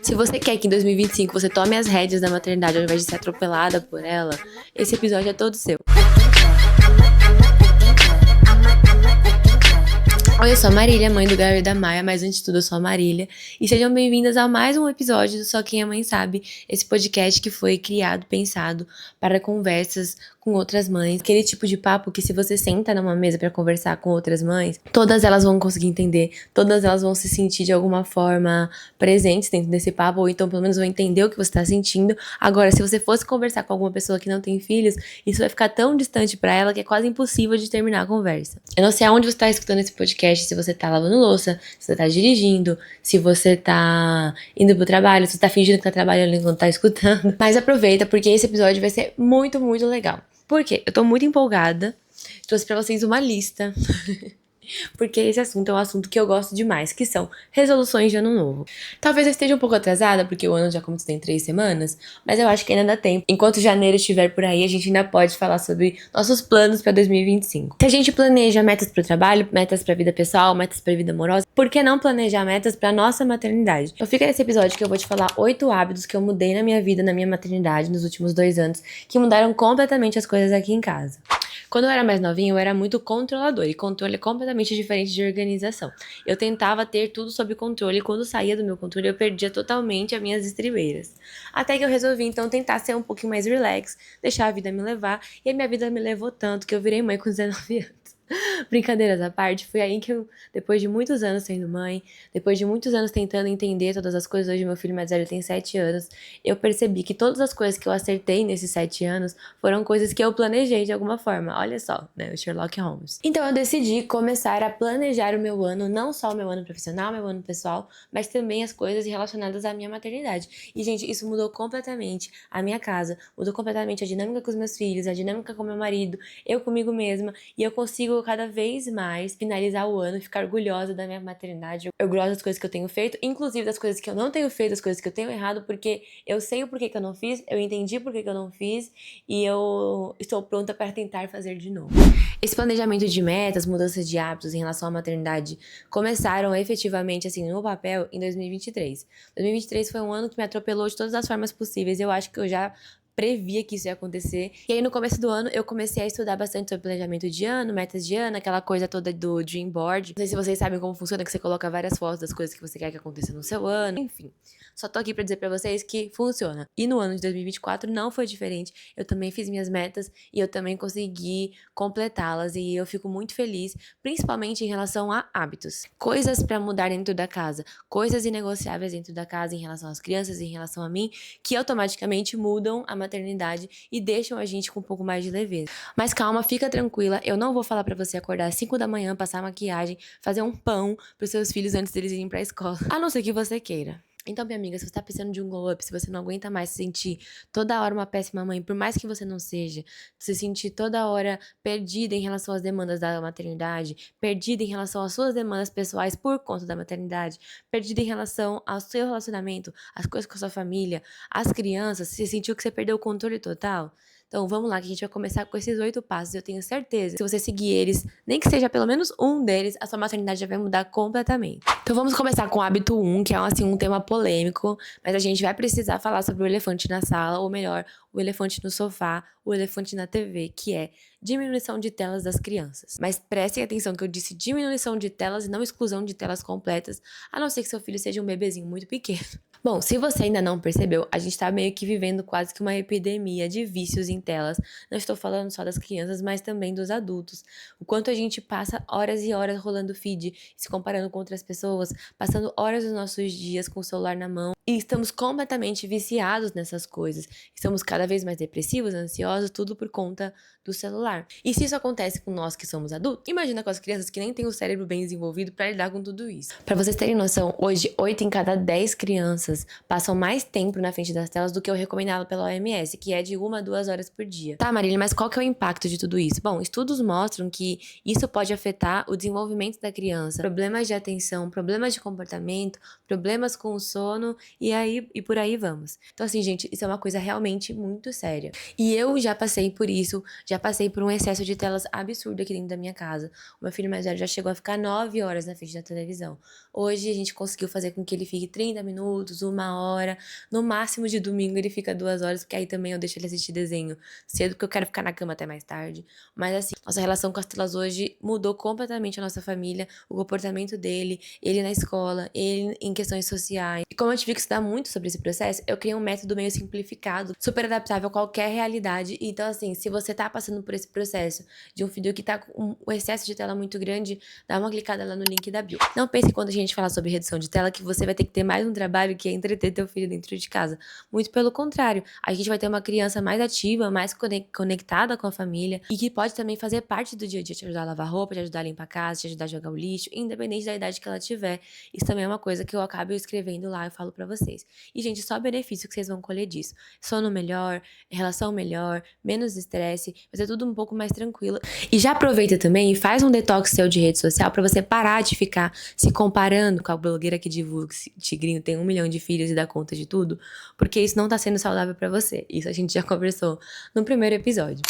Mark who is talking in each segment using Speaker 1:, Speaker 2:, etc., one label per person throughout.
Speaker 1: Se você quer que em 2025 você tome as rédeas da maternidade ao invés de ser atropelada por ela, esse episódio é todo seu. Oi, eu sou a Marília, mãe do Gael e da Maia, mas antes de tudo eu sou a Marília. E sejam bem-vindas a mais um episódio do Só Quem é Mãe Sabe, esse podcast que foi criado, pensado para conversas com outras mães. Aquele tipo de papo que se você senta numa mesa para conversar com outras mães, todas elas vão conseguir entender, todas elas vão se sentir de alguma forma presentes dentro desse papo, ou então pelo menos vão entender o que você está sentindo. Agora, se você fosse conversar com alguma pessoa que não tem filhos, isso vai ficar tão distante para ela que é quase impossível de terminar a conversa. Eu não sei aonde você está escutando esse podcast, se você tá lavando louça, se você tá dirigindo, se você tá indo pro trabalho, se você tá fingindo que tá trabalhando enquanto tá escutando. Mas aproveita, porque esse episódio vai ser muito, muito legal. Por quê? Eu tô muito empolgada. Trouxe pra vocês uma lista. Porque esse assunto é um assunto que eu gosto demais, que são resoluções de ano novo. Talvez eu esteja um pouco atrasada, porque o ano já começou em 3 semanas, mas eu acho que ainda dá tempo. Enquanto janeiro estiver por aí, a gente ainda pode falar sobre nossos planos pra 2025. Se a gente planeja metas pro trabalho, metas pra vida pessoal, metas pra vida amorosa, por que não planejar metas pra nossa maternidade? Então fica nesse episódio que eu vou te falar 8 hábitos que eu mudei na minha vida, na minha maternidade, nos últimos 2 anos, que mudaram completamente as coisas aqui em casa. Quando eu era mais novinha, eu era muito controladora, e controle é completamente diferente de organização. Eu tentava ter tudo sob controle, e quando saía do meu controle, eu perdia totalmente as minhas estribeiras. Até que eu resolvi, então, tentar ser um pouquinho mais relax, deixar a vida me levar, e a minha vida me levou tanto que eu virei mãe com 19 anos. Brincadeiras à parte, foi aí que eu, depois de muitos anos sendo mãe, depois de muitos anos tentando entender todas as coisas, hoje meu filho mais velho tem 7 anos, eu percebi que todas as coisas que eu acertei nesses 7 anos foram coisas que eu planejei de alguma forma. Olha só, né, o Sherlock Holmes. Então eu decidi começar a planejar o meu ano, não só o meu ano profissional, meu ano pessoal, mas também as coisas relacionadas à minha maternidade. E, gente, isso mudou completamente a minha casa, mudou completamente a dinâmica com os meus filhos, a dinâmica com meu marido, eu comigo mesma, e eu consigo cada vez mais finalizar o ano e ficar orgulhosa da minha maternidade, orgulhosa das coisas que eu tenho feito, inclusive das coisas que eu não tenho feito, das coisas que eu tenho errado, porque eu sei o porquê que eu não fiz, eu entendi porquê que eu não fiz e eu estou pronta para tentar fazer de novo. Esse planejamento de metas, mudanças de hábitos em relação à maternidade começaram efetivamente assim no papel em 2023. 2023 foi um ano que me atropelou de todas as formas possíveis. Eu acho que eu já previa que isso ia acontecer. E aí, no começo do ano, eu comecei a estudar bastante sobre planejamento de ano, metas de ano, aquela coisa toda do Dream Board. Não sei se vocês sabem como funciona, que você coloca várias fotos das coisas que você quer que aconteça no seu ano. Enfim, só tô aqui pra dizer pra vocês que funciona. E no ano de 2024 não foi diferente. Eu também fiz minhas metas e eu também consegui completá-las. E eu fico muito feliz, principalmente em relação a hábitos. Coisas pra mudar dentro da casa, coisas inegociáveis dentro da casa em relação às crianças, em relação a mim, que automaticamente mudam a maternidade e deixam a gente com um pouco mais de leveza. Mas calma, fica tranquila, eu não vou falar pra você acordar às 5 da manhã, passar maquiagem, fazer um pão pros seus filhos antes deles irem pra escola. A não ser que você queira. Então, minha amiga, se você tá precisando de um glow up, se você não aguenta mais se sentir toda hora uma péssima mãe, por mais que você não seja, se sentir toda hora perdida em relação às demandas da maternidade, perdida em relação às suas demandas pessoais por conta da maternidade, perdida em relação ao seu relacionamento, as coisas com a sua família, as crianças, se sentiu que você perdeu o controle total, então vamos lá que a gente vai começar com esses 8 passos. Eu tenho certeza que se você seguir eles, nem que seja pelo menos um deles, a sua maternidade já vai mudar completamente. Então vamos começar com o hábito 1, que é assim, um tema polêmico, mas a gente vai precisar falar sobre o elefante na sala, ou melhor, o elefante no sofá, o elefante na TV, que é diminuição de telas das crianças. Mas prestem atenção que eu disse diminuição de telas e não exclusão de telas completas, a não ser que seu filho seja um bebezinho muito pequeno. Bom, se você ainda não percebeu, a gente tá meio que vivendo quase que uma epidemia de vícios em telas. Não estou falando só das crianças, mas também dos adultos. O quanto a gente passa horas e horas rolando feed, se comparando com outras pessoas, passando horas dos nossos dias com o celular na mão. E estamos completamente viciados nessas coisas. Estamos cada vez mais depressivos, ansiosos, tudo por conta do celular. E se isso acontece com nós que somos adultos, imagina com as crianças que nem têm o cérebro bem desenvolvido para lidar com tudo isso. Para vocês terem noção, hoje 8 em cada 10 crianças passam mais tempo na frente das telas do que o recomendado pela OMS, que é de 1 a 2 horas por dia. Tá, Marília, mas qual que é o impacto de tudo isso? Bom, estudos mostram que isso pode afetar o desenvolvimento da criança, problemas de atenção, problemas de comportamento, problemas com o sono e por aí vamos. Então, assim, gente, isso é uma coisa realmente muito séria. E eu já passei por isso, já passei por um excesso de telas absurdo aqui dentro da minha casa. O meu filho mais velho já chegou a ficar 9 horas na frente da televisão. Hoje a gente conseguiu fazer com que ele fique 30 minutos, 1 hora. No máximo de domingo ele fica 2 horas, porque aí também eu deixo ele assistir desenho cedo, porque eu quero ficar na cama até mais tarde. Mas assim, nossa relação com as telas hoje mudou completamente a nossa família, o comportamento dele, ele na escola, ele em questões sociais. E como eu tive que estudar muito sobre esse processo, eu criei um método meio simplificado, super adaptável a qualquer realidade. Então assim, se você tá passando por esse processo de um filho que tá com um excesso de tela muito grande, dá uma clicada lá no link da bio. Não pense quando a gente fala sobre redução de tela que você vai ter que ter mais um trabalho que é entreter teu filho dentro de casa. Muito pelo contrário, a gente vai ter uma criança mais ativa, mais conectada com a família e que pode também fazer parte do dia a dia, te ajudar a lavar roupa, te ajudar a limpar a casa, te ajudar a jogar o lixo, independente da idade que ela tiver. Isso também é uma coisa que eu acabo escrevendo lá e falo pra vocês. E, gente, só benefício que vocês vão colher disso. Sono melhor, relação melhor, menos estresse, vai ser tudo um pouco mais tranquilo. E já aproveita também e faz um detox seu de rede social pra você parar de ficar se comparando com a blogueira que divulga que Tigrinho tem 1 milhão de filhos e dá conta de tudo, porque isso não tá sendo saudável pra você. Isso a gente já conversou no primeiro episódio.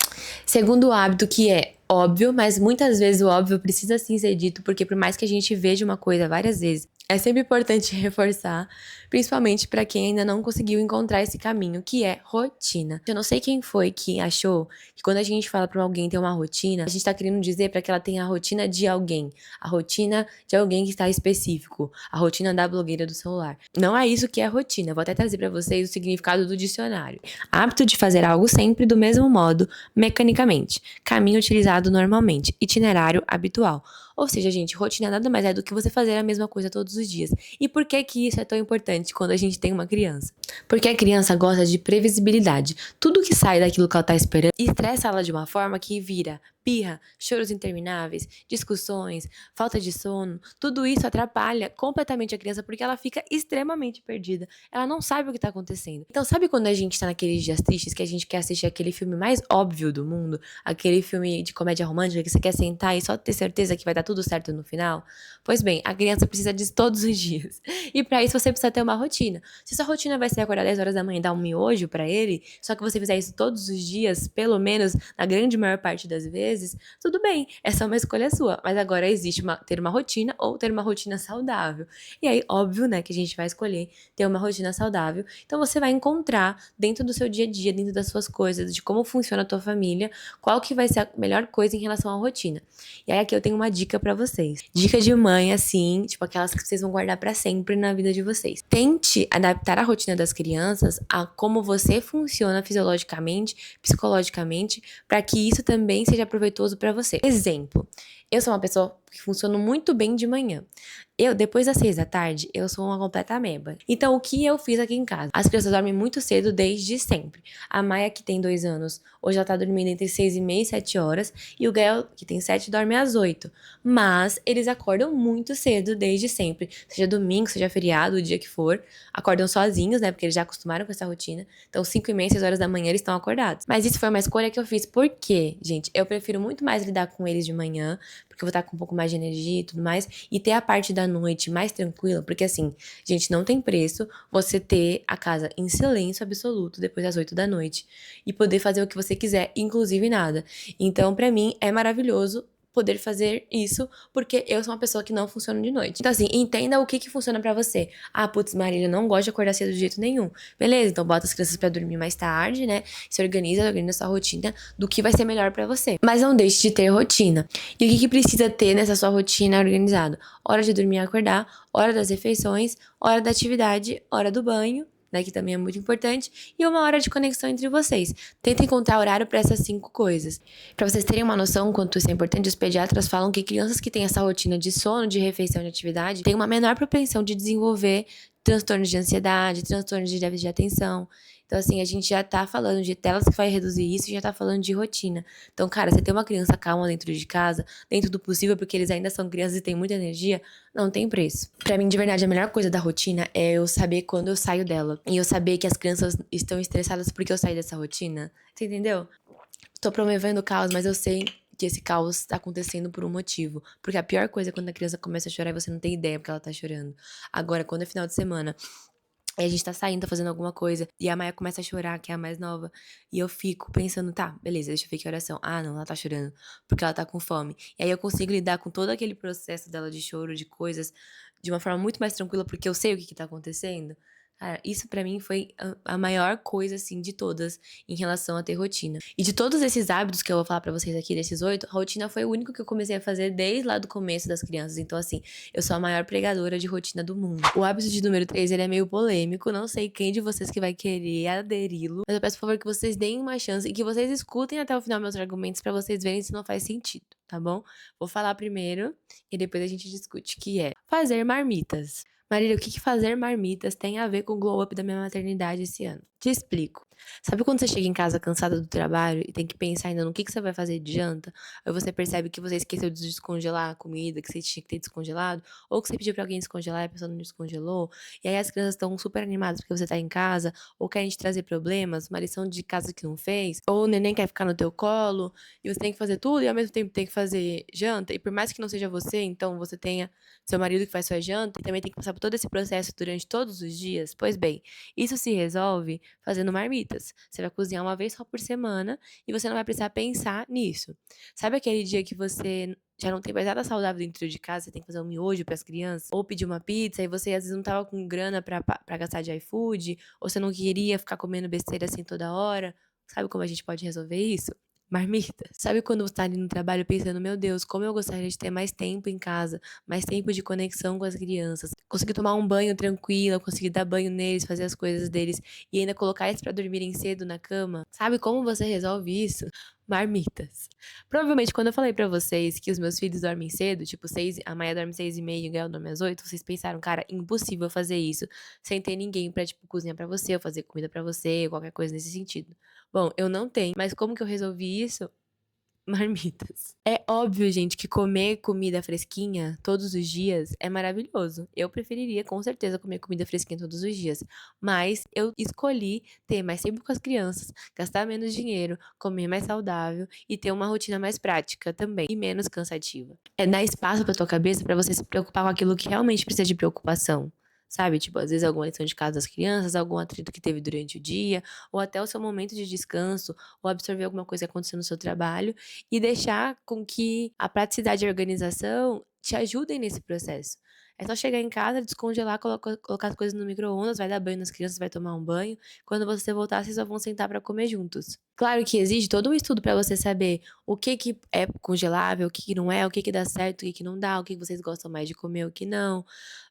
Speaker 1: Segundo hábito, que é óbvio, mas muitas vezes o óbvio precisa sim ser dito, porque por mais que a gente veja uma coisa várias vezes, é sempre importante reforçar, principalmente para quem ainda não conseguiu encontrar esse caminho, que é rotina. Eu não sei quem foi que achou que quando a gente fala para alguém ter uma rotina, a gente tá querendo dizer para que ela tenha a rotina de alguém, a rotina de alguém que está específico, a rotina da blogueira do celular. Não é isso que é rotina. Eu vou até trazer para vocês o significado do dicionário. Hábito de fazer algo sempre do mesmo modo, mecanicamente. Caminho utilizado normalmente. Itinerário habitual. Ou seja, gente, rotina nada mais é do que você fazer a mesma coisa todos os dias. E por que que isso é tão importante quando a gente tem uma criança? Porque a criança gosta de previsibilidade. Tudo que sai daquilo que ela tá esperando estressa ela de uma forma que vira birra, choros intermináveis, discussões, falta de sono. Tudo isso atrapalha completamente a criança porque ela fica extremamente perdida. Ela não sabe o que tá acontecendo. Então, sabe quando a gente tá naqueles dias tristes que a gente quer assistir aquele filme mais óbvio do mundo? Aquele filme de comédia romântica que você quer sentar e só ter certeza que vai dar tudo certo no final? Pois bem, a criança precisa disso todos os dias. E pra isso você precisa ter uma rotina. Se sua rotina vai ser acordar 10 horas da manhã e dar um miojo pra ele, só que você fizer isso todos os dias, pelo menos na grande maior parte das vezes, tudo bem, essa é uma escolha sua. Mas agora existe ter uma rotina ou ter uma rotina saudável. E aí, óbvio, né, que a gente vai escolher ter uma rotina saudável. Então você vai encontrar dentro do seu dia a dia, dentro das suas coisas, de como funciona a tua família, qual que vai ser a melhor coisa em relação à rotina. E aí aqui eu tenho uma dica pra vocês. Dica de mãe, assim, tipo aquelas que vocês vão guardar pra sempre na vida de vocês. Tente adaptar a rotina das crianças a como você funciona fisiologicamente, psicologicamente, para que isso também seja proveitoso para você. Exemplo, eu sou uma pessoa que funciona muito bem de manhã. Depois das 6 da tarde, eu sou uma completa ameba. Então, o que eu fiz aqui em casa? As crianças dormem muito cedo desde sempre. A Maia, que tem 2 anos, hoje ela tá dormindo entre 6h30 e 7 horas. E o Gael, que tem 7, dorme às 8. Mas eles acordam muito cedo desde sempre. Seja domingo, seja feriado, o dia que for. Acordam sozinhos, né? Porque eles já acostumaram com essa rotina. Então, 5h30, 6 horas da manhã, eles estão acordados. Mas isso foi uma escolha que eu fiz. Por quê, gente? Eu prefiro muito mais lidar com eles de manhã, porque eu vou estar com um pouco mais de energia e tudo mais, e ter a parte da noite mais tranquila, porque assim, gente, não tem preço você ter a casa em silêncio absoluto depois das 8 da noite e poder fazer o que você quiser, inclusive nada. Então, pra mim, é maravilhoso poder fazer isso, porque eu sou uma pessoa que não funciona de noite. Então, assim, entenda o que funciona pra você. Ah, putz, Marília, não gosta de acordar cedo de jeito nenhum. Beleza, então bota as crianças pra dormir mais tarde, né? Se organiza sua rotina do que vai ser melhor pra você. Mas não deixe de ter rotina. E o que precisa ter nessa sua rotina organizada? Hora de dormir e acordar, hora das refeições, hora da atividade, hora do banho, né, que também é muito importante, e uma hora de conexão entre vocês. Tenta encontrar horário para essas 5 coisas. Para vocês terem uma noção quanto isso é importante, os pediatras falam que crianças que têm essa rotina de sono, de refeição e de atividade têm uma menor propensão de desenvolver transtornos de ansiedade, transtornos de déficit de atenção. Então, assim, a gente já tá falando de telas que vai reduzir isso e já tá falando de rotina. Então, cara, você ter uma criança calma dentro de casa, dentro do possível, porque eles ainda são crianças e têm muita energia, não tem preço. Pra mim, de verdade, a melhor coisa da rotina é eu saber quando eu saio dela. E eu saber que as crianças estão estressadas porque eu saí dessa rotina. Você entendeu? Tô promovendo caos, mas eu sei que esse caos tá acontecendo por um motivo. Porque a pior coisa é quando a criança começa a chorar e você não tem ideia porque ela tá chorando. Agora, quando é final de semana, Aí a gente tá saindo, tá fazendo alguma coisa, e a Maia começa a chorar, que é a mais nova. E eu fico pensando, tá, beleza, deixa eu ver que oração. Ah, não, ela tá chorando porque ela tá com fome. E aí eu consigo lidar com todo aquele processo dela de choro, de coisas, de uma forma muito mais tranquila, porque eu sei o que que tá acontecendo. Cara, isso pra mim foi a maior coisa, assim, de todas em relação a ter rotina. E de todos esses hábitos que eu vou falar pra vocês aqui, desses 8, a rotina foi o único que eu comecei a fazer desde lá do começo das crianças. Então, assim, eu sou a maior pregadora de rotina do mundo. O hábito de número 3, ele é meio polêmico. Não sei quem de vocês que vai querer aderi-lo. Mas eu peço, por favor, que vocês deem uma chance e que vocês escutem até o final meus argumentos pra vocês verem se não faz sentido, tá bom? Vou falar primeiro e depois a gente discute, que é fazer marmitas. Marília, o que que fazer marmitas tem a ver com o glow up da minha maternidade esse ano? Te explico. Sabe quando você chega em casa cansada do trabalho e tem que pensar ainda no que você vai fazer de janta? Aí você percebe que você esqueceu de descongelar a comida que você tinha que ter descongelado? Ou que você pediu pra alguém descongelar e a pessoa não descongelou? E aí as crianças estão super animadas porque você tá em casa? Ou querem te trazer problemas? Uma lição de casa que não fez? Ou o neném quer ficar no teu colo? E você tem que fazer tudo e ao mesmo tempo tem que fazer janta? E por mais que não seja você, então você tenha seu marido que faz sua janta e também tem que passar por todo esse processo durante todos os dias? Pois bem, isso se resolve fazendo marmitas. Você vai cozinhar uma vez só por semana e você não vai precisar pensar nisso. Sabe aquele dia que você já não tem mais nada saudável dentro de casa, você tem que fazer um miojo para as crianças, ou pedir uma pizza, e você às vezes não tava com grana pra gastar de iFood, ou você não queria ficar comendo besteira assim toda hora? Sabe como a gente pode resolver isso? Marmitas. Sabe quando você tá ali no trabalho pensando, meu Deus, como eu gostaria de ter mais tempo em casa, mais tempo de conexão com as crianças, conseguir tomar um banho tranquilo, conseguir dar banho neles, fazer as coisas deles e ainda colocar eles pra dormirem cedo na cama? Sabe como você resolve isso? Marmitas. Provavelmente quando eu falei pra vocês que os meus filhos dormem cedo, tipo, a Maia dorme 6h30 e o Gael dorme às 8, vocês pensaram, cara, impossível fazer isso sem ter ninguém pra, tipo, cozinhar pra você, ou fazer comida pra você, ou qualquer coisa nesse sentido. Bom, eu não tenho, mas como que eu resolvi isso? Marmitas. É óbvio, gente, que comer comida fresquinha todos os dias é maravilhoso. Eu preferiria, com certeza, comer comida fresquinha todos os dias. Mas eu escolhi ter mais tempo com as crianças, gastar menos dinheiro, comer mais saudável e ter uma rotina mais prática também e menos cansativa. É dar espaço pra tua cabeça pra você se preocupar com aquilo que realmente precisa de preocupação. Sabe, tipo, às vezes alguma lição de casa das crianças, algum atrito que teve durante o dia, ou até o seu momento de descanso, ou absorver alguma coisa que aconteceu no seu trabalho e deixar com que a praticidade e a organização te ajudem nesse processo. É só chegar em casa, descongelar, colocar as coisas no micro-ondas, vai dar banho nas crianças, vai tomar um banho. Quando você voltar, vocês só vão sentar para comer juntos. Claro que exige todo um estudo para você saber o que que é congelável, o que que não é, o que que dá certo, o que que não dá, o que que vocês gostam mais de comer, o que não.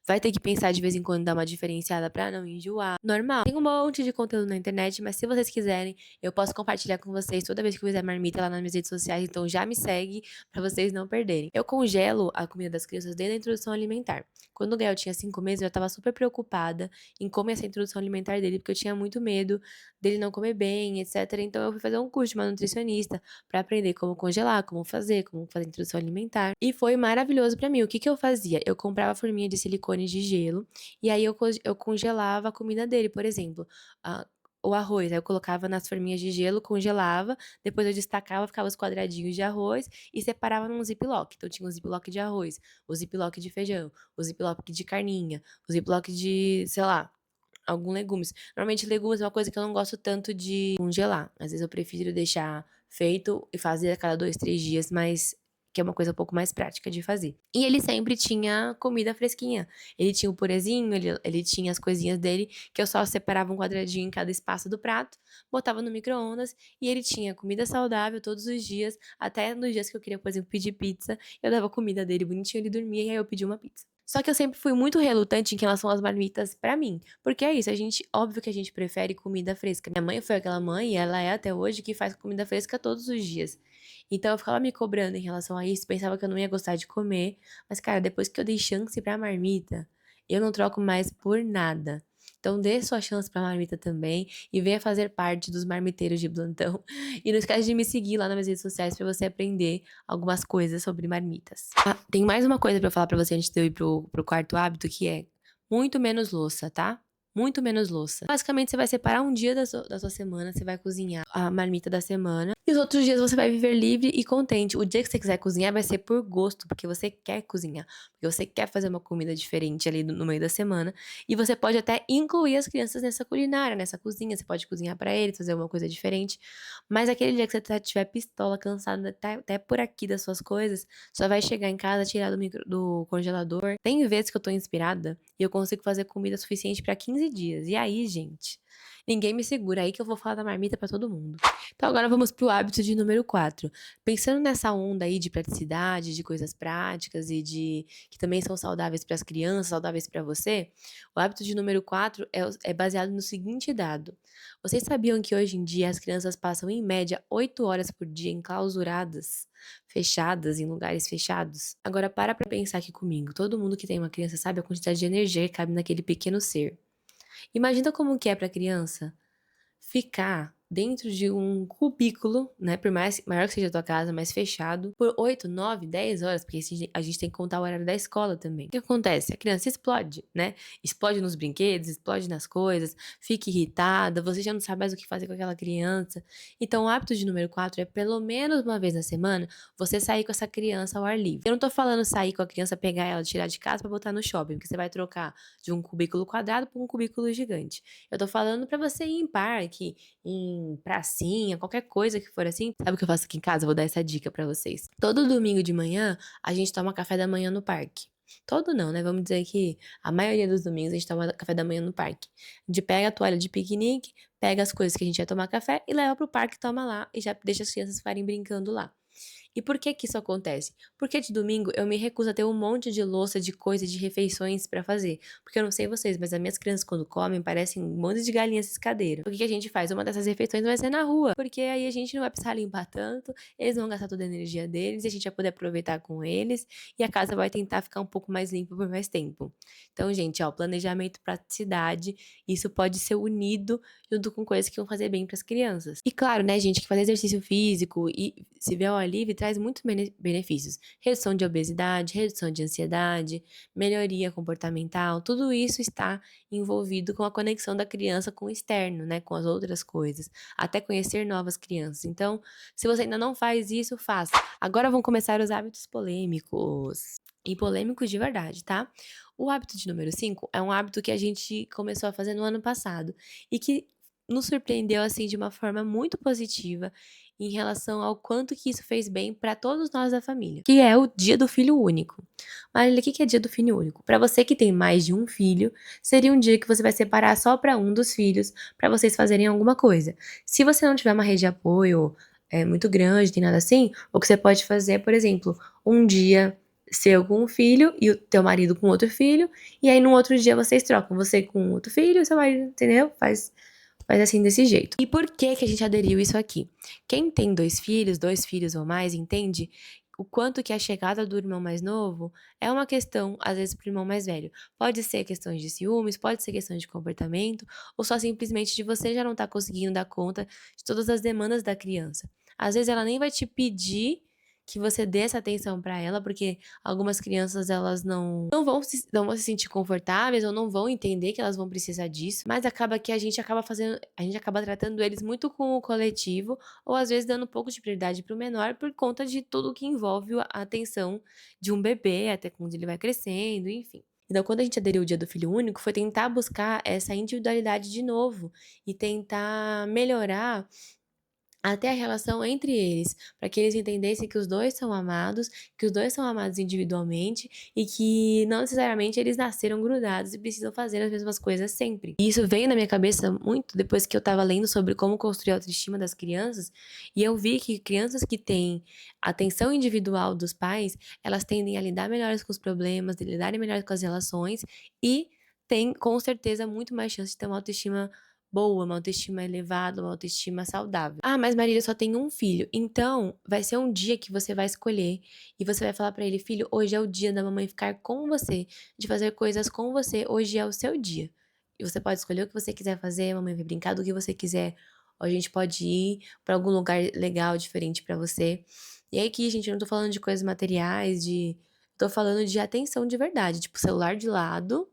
Speaker 1: Vai ter que pensar de vez em quando, dar uma diferenciada para não enjoar. Normal. Tem um monte de conteúdo na internet, mas se vocês quiserem, eu posso compartilhar com vocês toda vez que eu fizer marmita lá nas minhas redes sociais, então já me segue pra vocês não perderem. Eu congelo a comida das crianças desde a introdução alimentar. Quando o Gael tinha 5 meses, eu já tava super preocupada em como ia ser a introdução alimentar dele, porque eu tinha muito medo dele não comer bem, etc. Então eu fui fazer um curso de uma nutricionista pra aprender como congelar, como fazer introdução alimentar. E foi maravilhoso pra mim. O que que eu fazia? Eu comprava forminha de silicone de gelo e aí eu congelava a comida dele, por exemplo. O arroz, aí eu colocava nas forminhas de gelo, congelava, depois eu destacava, ficava os quadradinhos de arroz e separava num ziplock. Então tinha o ziplock de arroz, o ziplock de feijão, o ziplock de carninha, o ziplock de, sei lá, algum legumes. Normalmente legumes é uma coisa que eu não gosto tanto de congelar. Às vezes eu prefiro deixar feito e fazer a cada 2, 3 dias, mas que é uma coisa um pouco mais prática de fazer. E ele sempre tinha comida fresquinha. Ele tinha o purezinho, ele tinha as coisinhas dele, que eu só separava um quadradinho em cada espaço do prato, botava no micro-ondas, e ele tinha comida saudável todos os dias, até nos dias que eu queria, por exemplo, pedir pizza, eu dava comida dele bonitinho, ele dormia, e aí eu pedia uma pizza. Só que eu sempre fui muito relutante em relação às marmitas pra mim. Porque é isso, óbvio que a gente prefere comida fresca. Minha mãe foi aquela mãe, e ela é até hoje, que faz comida fresca todos os dias. Então eu ficava me cobrando em relação a isso, pensava que eu não ia gostar de comer. Mas, cara, depois que eu dei chance pra marmita, eu não troco mais por nada. Então dê sua chance pra marmita também e venha fazer parte dos marmiteiros de plantão. E não esquece de me seguir lá nas minhas redes sociais pra você aprender algumas coisas sobre marmitas. Tem mais uma coisa pra eu falar pra você antes de eu ir pro quarto hábito, que é muito menos louça, tá? muito menos louça. Basicamente, você vai separar um dia da sua semana, você vai cozinhar a marmita da semana, e os outros dias você vai viver livre e contente. O dia que você quiser cozinhar vai ser por gosto, porque você quer cozinhar, porque você quer fazer uma comida diferente ali no meio da semana, e você pode até incluir as crianças nessa culinária, nessa cozinha, você pode cozinhar pra eles, fazer uma coisa diferente, mas aquele dia que você tiver pistola, cansado até por aqui das suas coisas, só vai chegar em casa, tirar do congelador. Tem vezes que eu tô inspirada e eu consigo fazer comida suficiente pra 15 dias. E aí, gente, ninguém me segura. Aí que eu vou falar da marmita pra todo mundo. Então agora vamos pro hábito de número 4. Pensando nessa onda aí de praticidade, de coisas práticas e de que também são saudáveis para as crianças, saudáveis pra você, o hábito de número 4 é baseado no seguinte dado. Vocês sabiam que hoje em dia as crianças passam em média 8 horas por dia enclausuradas, fechadas, em lugares fechados? Agora pra pensar aqui comigo. Todo mundo que tem uma criança sabe a quantidade de energia que cabe naquele pequeno ser. Imagina como que é pra criança ficar dentro de um cubículo, né, por mais maior que seja a tua casa, mas fechado, por 8, 9, 10 horas, porque a gente tem que contar o horário da escola também. O que acontece? A criança explode, né? Explode nos brinquedos, explode nas coisas, fica irritada, você já não sabe mais o que fazer com aquela criança. Então, o hábito de número 4 é pelo menos uma vez na semana você sair com essa criança ao ar livre. Eu não tô falando sair com a criança, pegar ela, tirar de casa pra botar no shopping, porque você vai trocar de um cubículo quadrado pra um cubículo gigante. Eu tô falando pra você ir em parque, em pracinha, qualquer coisa que for assim. Sabe o que eu faço aqui em casa? Eu vou dar essa dica pra vocês. Todo domingo de manhã, a gente toma café da manhã no parque. Todo não, né? Vamos dizer que a maioria dos domingos a gente toma café da manhã no parque. A gente pega a toalha de piquenique, pega as coisas que a gente vai tomar café e leva pro parque, toma lá e já deixa as crianças ficarem brincando lá. E por que que isso acontece? Porque de domingo eu me recuso a ter um monte de louça, de coisa, de refeições pra fazer. Porque eu não sei vocês, mas as minhas crianças quando comem parecem um monte de galinha ciscadeira. O que que a gente faz? Uma dessas refeições vai ser na rua, porque aí a gente não vai precisar limpar tanto, eles vão gastar toda a energia deles, e a gente vai poder aproveitar com eles, e a casa vai tentar ficar um pouco mais limpa por mais tempo. Então, gente, ó, planejamento, praticidade, isso pode ser unido junto com coisas que vão fazer bem para as crianças. E claro, né, gente, que fazer exercício físico e se ver ao ar livre traz muitos benefícios. Redução de obesidade, redução de ansiedade, melhoria comportamental, tudo isso está envolvido com a conexão da criança com o externo, né, com as outras coisas, até conhecer novas crianças. Então, se você ainda não faz isso, faça. Agora vão começar os hábitos polêmicos. E polêmicos de verdade, tá? O hábito de número 5 é um hábito que a gente começou a fazer no ano passado e que nos surpreendeu, assim, de uma forma muito positiva em relação ao quanto que isso fez bem para todos nós da família, que é o dia do filho único. Marília, o que que é dia do filho único? Para você que tem mais de um filho, seria um dia que você vai separar só para um dos filhos, para vocês fazerem alguma coisa. Se você não tiver uma rede de apoio muito grande, nem nada assim, o que você pode fazer é, por exemplo, um dia seu com um filho e o teu marido com outro filho, e aí no outro dia vocês trocam, você com outro filho e seu marido, entendeu? Faz assim desse jeito. E por que que a gente aderiu isso aqui? Quem tem dois filhos ou mais, entende o quanto que a chegada do irmão mais novo é uma questão, às vezes, pro irmão mais velho. Pode ser questões de ciúmes, pode ser questão de comportamento, ou só simplesmente de você já não estar conseguindo dar conta de todas as demandas da criança. Às vezes ela nem vai te pedir que você dê essa atenção pra ela, porque algumas crianças elas não vão se sentir confortáveis ou não vão entender que elas vão precisar disso, mas acaba que a gente acaba tratando eles muito com o coletivo ou às vezes dando um pouco de prioridade para o menor por conta de tudo que envolve a atenção de um bebê até quando ele vai crescendo, enfim. Então, quando a gente aderiu ao Dia do Filho Único, foi tentar buscar essa individualidade de novo e tentar melhorar até a relação entre eles, para que eles entendessem que os dois são amados, que os dois são amados individualmente e que não necessariamente eles nasceram grudados e precisam fazer as mesmas coisas sempre. E isso veio na minha cabeça muito depois que eu estava lendo sobre como construir a autoestima das crianças, e eu vi que crianças que têm atenção individual dos pais, elas tendem a lidar melhor com os problemas, de lidarem melhor com as relações e têm com certeza muito mais chance de ter uma autoestima boa, uma autoestima elevada, uma autoestima saudável. Ah, mas Marília só tem um filho. Então, vai ser um dia que você vai escolher e você vai falar pra ele: "Filho, hoje é o dia da mamãe ficar com você, de fazer coisas com você, hoje é o seu dia". E você pode escolher o que você quiser fazer, a mamãe vai brincar do que você quiser, ou a gente pode ir pra algum lugar legal, diferente pra você. E aí aqui, gente, eu não tô falando de coisas materiais, tô falando de atenção de verdade, tipo, celular de lado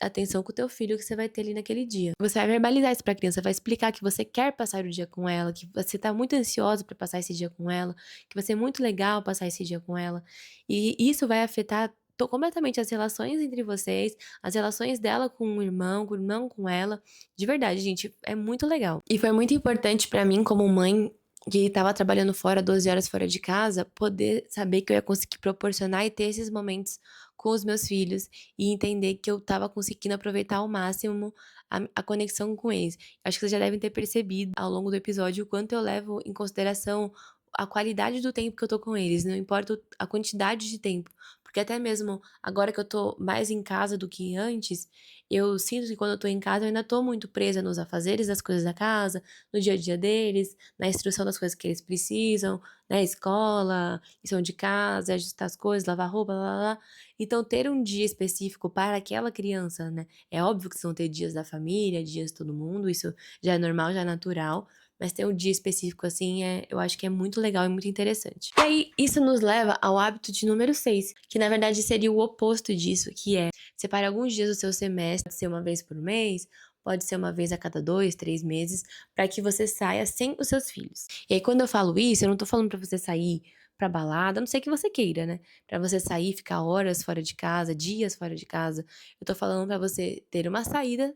Speaker 1: atenção com o teu filho que você vai ter ali naquele dia. Você vai verbalizar isso pra criança, vai explicar que você quer passar o dia com ela, que você tá muito ansiosa pra passar esse dia com ela, que vai ser muito legal passar esse dia com ela. E isso vai afetar completamente as relações entre vocês, as relações dela com o irmão com ela. De verdade, gente, é muito legal. E foi muito importante pra mim, como mãe, que estava trabalhando fora, 12 horas fora de casa, poder saber que eu ia conseguir proporcionar e ter esses momentos com os meus filhos e entender que eu estava conseguindo aproveitar ao máximo a conexão com eles. Acho que vocês já devem ter percebido ao longo do episódio o quanto eu levo em consideração a qualidade do tempo que eu tô com eles, não importa a quantidade de tempo. Porque até mesmo agora que eu tô mais em casa do que antes, eu sinto que quando eu tô em casa eu ainda tô muito presa nos afazeres das coisas da casa, no dia a dia deles, na instrução das coisas que eles precisam, né, escola, lição de casa, ajustar as coisas, lavar roupa, lá, lá, lá. Então, ter um dia específico para aquela criança, né, é óbvio que vão ter dias da família, dias de todo mundo, isso já é normal, já é natural, mas ter um dia específico assim, eu acho que é muito legal e muito interessante. E aí, isso nos leva ao hábito de número 6, que na verdade seria o oposto disso, que é separe alguns dias do seu semestre, pode ser uma vez por mês, pode ser uma vez a cada 2, 3 meses, para que você saia sem os seus filhos. E aí, quando eu falo isso, eu não tô falando pra você sair pra balada, a não sei que você queira, né? Pra você sair, ficar horas fora de casa, dias fora de casa. Eu tô falando pra você ter uma saída,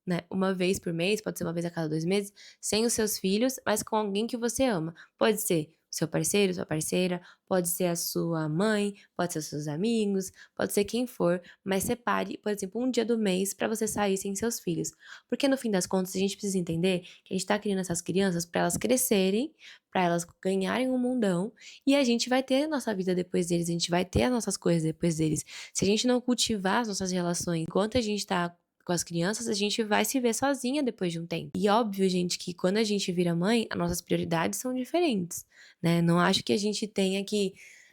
Speaker 1: né? Uma vez por mês, pode ser uma vez a cada 2 meses, sem os seus filhos, mas com alguém que você ama. Pode ser seu parceiro, sua parceira, pode ser a sua mãe, pode ser os seus amigos, pode ser quem for, mas separe, por exemplo, um dia do mês para você sair sem seus filhos. Porque no fim das contas, a gente precisa entender que a gente tá criando essas crianças para elas crescerem, para elas ganharem um mundão, e a gente vai ter a nossa vida depois deles, a gente vai ter as nossas coisas depois deles. Se a gente não cultivar as nossas relações enquanto a gente tá com as crianças, a gente vai se ver sozinha depois de um tempo. E óbvio, gente, que quando a gente vira mãe, as nossas prioridades são diferentes, né? Não acho que a gente tenha que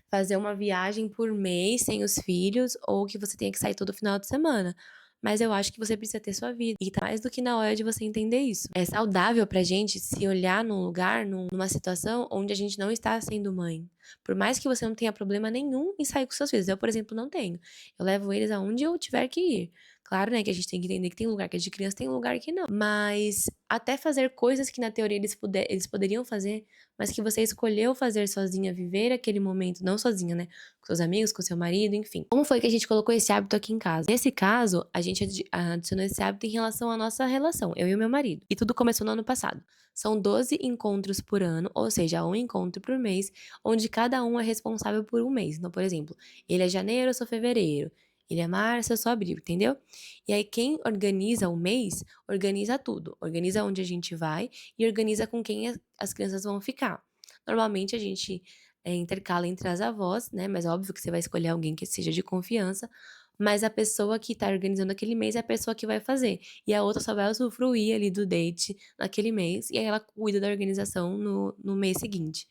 Speaker 1: fazer uma viagem por mês sem os filhos ou que você tenha que sair todo final de semana. Mas eu acho que você precisa ter sua vida. E tá mais do que na hora de você entender isso. É saudável pra gente se olhar num lugar, numa situação onde a gente não está sendo mãe. Por mais que você não tenha problema nenhum em sair com seus filhos. Eu, por exemplo, não tenho. Eu levo eles aonde eu tiver que ir. Claro, né, que a gente tem que entender que tem lugar que é de criança, tem lugar que não. Mas até fazer coisas que na teoria eles poderiam fazer, mas que você escolheu fazer sozinha, viver aquele momento, não sozinha, né? Com seus amigos, com seu marido, enfim. Como foi que a gente colocou esse hábito aqui em casa? Nesse caso, a gente adicionou esse hábito em relação à nossa relação, eu e o meu marido. E tudo começou no ano passado. São 12 encontros por ano, ou seja, um encontro por mês, onde cada um é responsável por um mês. Então, por exemplo, ele é janeiro, eu sou fevereiro. Ele é março, eu sou abril, entendeu? E aí, quem organiza o mês, organiza tudo. Organiza onde a gente vai e organiza com quem as crianças vão ficar. Normalmente, a gente intercala entre as avós, né? Mas óbvio que você vai escolher alguém que seja de confiança. Mas a pessoa que tá organizando aquele mês é a pessoa que vai fazer. E a outra só vai usufruir ali do date naquele mês. E aí ela cuida da organização no mês seguinte.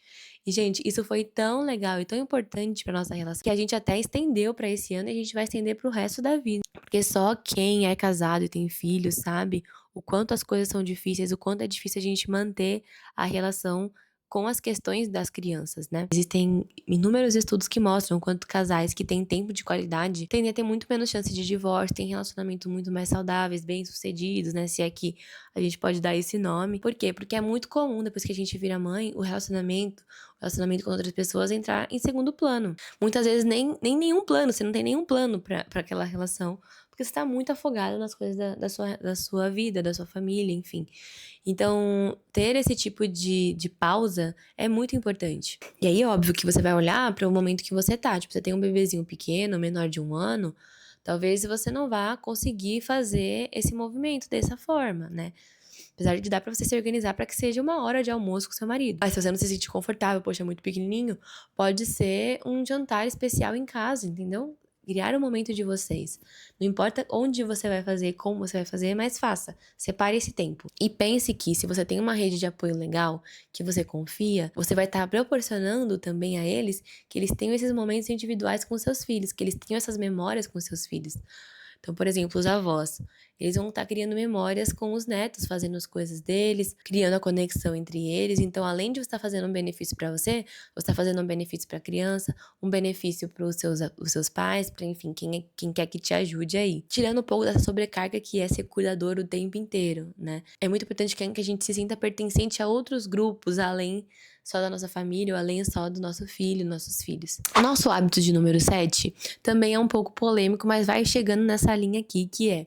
Speaker 1: E, gente, isso foi tão legal e tão importante pra nossa relação que a gente até estendeu pra esse ano e a gente vai estender pro resto da vida. Porque só quem é casado e tem filhos sabe o quanto as coisas são difíceis, o quanto é difícil a gente manter a relação com as questões das crianças, né? Existem inúmeros estudos que mostram quanto casais que têm tempo de qualidade tendem a ter muito menos chance de divórcio, têm relacionamento muito mais saudáveis, bem-sucedidos, né? Se é que a gente pode dar esse nome. Por quê? Porque é muito comum, depois que a gente vira mãe, o relacionamento com outras pessoas entrar em segundo plano. Muitas vezes nem nenhum plano, você não tem nenhum plano pra aquela relação, porque você tá muito afogado nas coisas da sua vida, da sua família, enfim. Então, ter esse tipo de pausa é muito importante. E aí, óbvio que você vai olhar para o momento que você tá. Tipo, você tem um bebezinho pequeno, menor de 1 ano, talvez você não vá conseguir fazer esse movimento dessa forma, né? Apesar de dar pra você se organizar pra que seja uma hora de almoço com seu marido. Mas se você não se sentir confortável, poxa, é muito pequenininho, pode ser um jantar especial em casa, entendeu? Criar um momento de vocês. Não importa onde você vai fazer, como você vai fazer, mas faça. Separe esse tempo. E pense que se você tem uma rede de apoio legal, que você confia, você vai estar proporcionando também a eles que eles tenham esses momentos individuais com seus filhos, que eles tenham essas memórias com seus filhos. Então, por exemplo, os avós. Eles vão estar criando memórias com os netos, fazendo as coisas deles, criando a conexão entre eles. Então, além de você estar fazendo um benefício para você está fazendo um benefício para a criança, um benefício para os seus pais, para enfim, quem quer que te ajude aí. Tirando um pouco dessa sobrecarga que é ser cuidador o tempo inteiro, né? É muito importante que a gente se sinta pertencente a outros grupos, além só da nossa família ou além só do nosso filho, nossos filhos. O nosso hábito de número 7 também é um pouco polêmico, mas vai chegando nessa linha aqui, que é: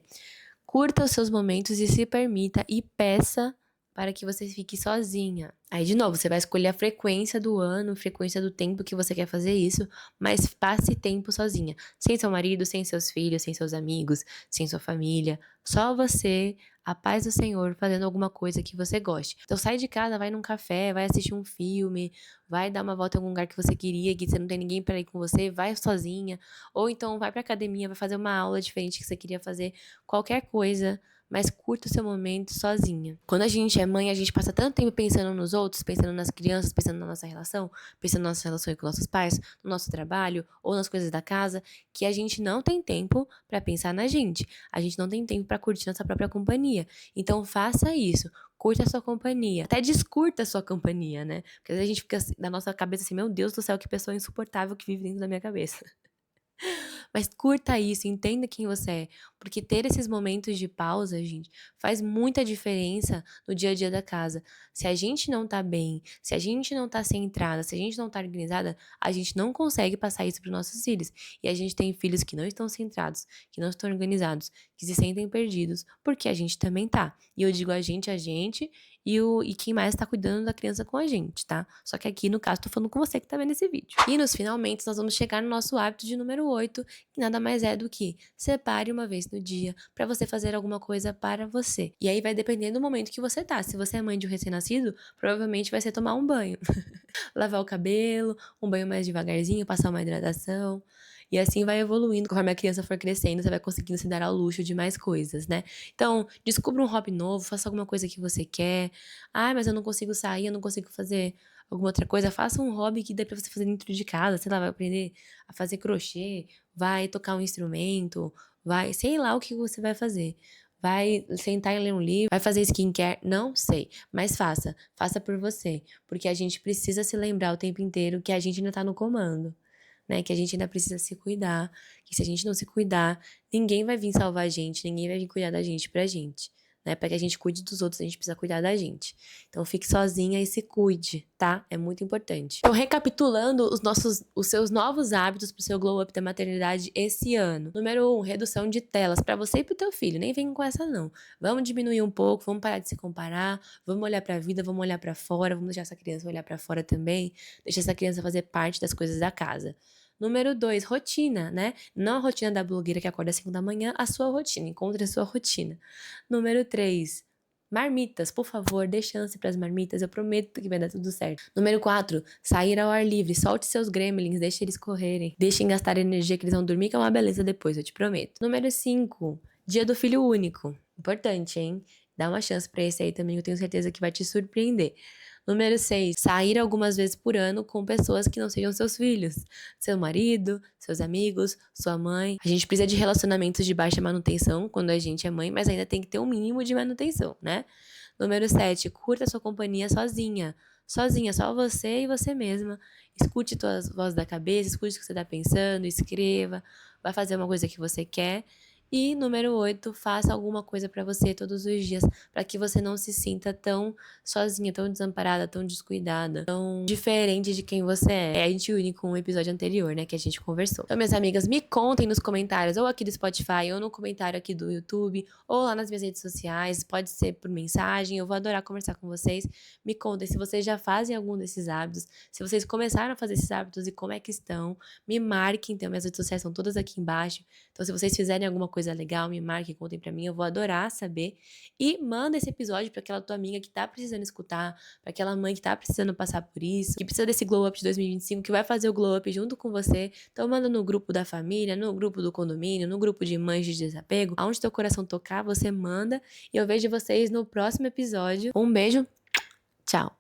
Speaker 1: curta os seus momentos e se permita e peça para que você fique sozinha. Aí, de novo, você vai escolher a frequência do ano, frequência do tempo que você quer fazer isso, mas passe tempo sozinha. Sem seu marido, sem seus filhos, sem seus amigos, sem sua família. Só você, a paz do Senhor, fazendo alguma coisa que você goste. Então, sai de casa, vai num café, vai assistir um filme, vai dar uma volta em algum lugar que você queria, que você não tem ninguém para ir com você, vai sozinha. Ou então, vai pra academia, vai fazer uma aula diferente que você queria fazer. Qualquer coisa, mas curta o seu momento sozinha. Quando a gente é mãe, a gente passa tanto tempo pensando nos outros, pensando nas crianças, pensando na nossa relação, pensando nas nossas relações com nossos pais, no nosso trabalho ou nas coisas da casa, que a gente não tem tempo para pensar na gente. A gente não tem tempo para curtir nossa própria companhia. Então faça isso. Curta a sua companhia. Até descurta a sua companhia, né? Porque às vezes a gente fica na nossa cabeça assim: meu Deus do céu, que pessoa insuportável que vive dentro da minha cabeça. Mas curta isso, entenda quem você é. Porque ter esses momentos de pausa, gente, faz muita diferença no dia a dia da casa. Se a gente não tá bem, se a gente não tá centrada, se a gente não tá organizada, a gente não consegue passar isso pros nossos filhos. E a gente tem filhos que não estão centrados, que não estão organizados, que se sentem perdidos, porque a gente também tá. E eu digo a gente e quem mais tá cuidando da criança com a gente, tá? Só que aqui, no caso, tô falando com você que tá vendo esse vídeo. E nos finalmente, nós vamos chegar no nosso hábito de número 8, que nada mais é do que separe uma vez no dia para você fazer alguma coisa para você. E aí vai depender do momento que você tá. Se você é mãe de um recém-nascido, provavelmente vai ser tomar um banho, lavar o cabelo, um banho mais devagarzinho, passar uma hidratação. E assim vai evoluindo. Conforme a criança for crescendo, você vai conseguindo se dar ao luxo de mais coisas, né? Então, descubra um hobby novo, faça alguma coisa que você quer. Ah, mas eu não consigo sair, eu não consigo fazer alguma outra coisa. Faça um hobby que dê pra você fazer dentro de casa. Sei lá, vai aprender a fazer crochê, vai tocar um instrumento, vai, sei lá o que você vai fazer. Vai sentar e ler um livro, vai fazer skincare, não sei, mas faça, faça por você, porque a gente precisa se lembrar o tempo inteiro que a gente ainda tá no comando, né, que a gente ainda precisa se cuidar, que se a gente não se cuidar, ninguém vai vir salvar a gente, ninguém vai vir cuidar da gente pra gente. Né, para que a gente cuide dos outros, a gente precisa cuidar da gente. Então fique sozinha e se cuide, tá? É muito importante. Então, recapitulando os seus novos hábitos pro seu glow up da maternidade esse ano. Número 1, redução de telas para você e pro teu filho. Nem vem com essa não. Vamos diminuir um pouco, vamos parar de se comparar, vamos olhar pra vida, vamos olhar pra fora, vamos deixar essa criança olhar pra fora também, deixar essa criança fazer parte das coisas da casa. Número 2, rotina, né? Não a rotina da blogueira que acorda às 5 da manhã, a sua rotina. Encontre a sua rotina. Número 3, marmitas. Por favor, dê chance para as marmitas. Eu prometo que vai dar tudo certo. Número 4, sair ao ar livre. Solte seus gremlins, deixe eles correrem. Deixem gastar energia que eles vão dormir, que é uma beleza depois, eu te prometo. Número 5, dia do filho único. Importante, hein? Dá uma chance para esse aí também, eu tenho certeza que vai te surpreender. Número 6, sair algumas vezes por ano com pessoas que não sejam seus filhos. Seu marido, seus amigos, sua mãe. A gente precisa de relacionamentos de baixa manutenção quando a gente é mãe, mas ainda tem que ter um mínimo de manutenção, né? Número 7, curta a sua companhia sozinha. Sozinha, só você e você mesma. Escute tuas vozes da cabeça, escute o que você tá pensando, escreva, vai fazer uma coisa que você quer. E número 8, faça alguma coisa pra você todos os dias, pra que você não se sinta tão sozinha, tão desamparada, tão descuidada, tão diferente de quem você é. A gente une com o episódio anterior, né, que a gente conversou. Então, minhas amigas, me contem nos comentários, ou aqui do Spotify, ou no comentário aqui do YouTube, ou lá nas minhas redes sociais, pode ser por mensagem, eu vou adorar conversar com vocês. Me contem se vocês já fazem algum desses hábitos, se vocês começaram a fazer esses hábitos e como é que estão. Me marquem, então minhas redes sociais são todas aqui embaixo. Então, se vocês fizerem alguma coisa legal, me marquem, contem pra mim, eu vou adorar saber. E manda esse episódio pra aquela tua amiga que tá precisando escutar, pra aquela mãe que tá precisando passar por isso, que precisa desse glow up de 2025, que vai fazer o glow up junto com você. Então manda no grupo da família, no grupo do condomínio, no grupo de mães de desapego, aonde teu coração tocar, você manda. E eu vejo vocês no próximo episódio. Um beijo, tchau!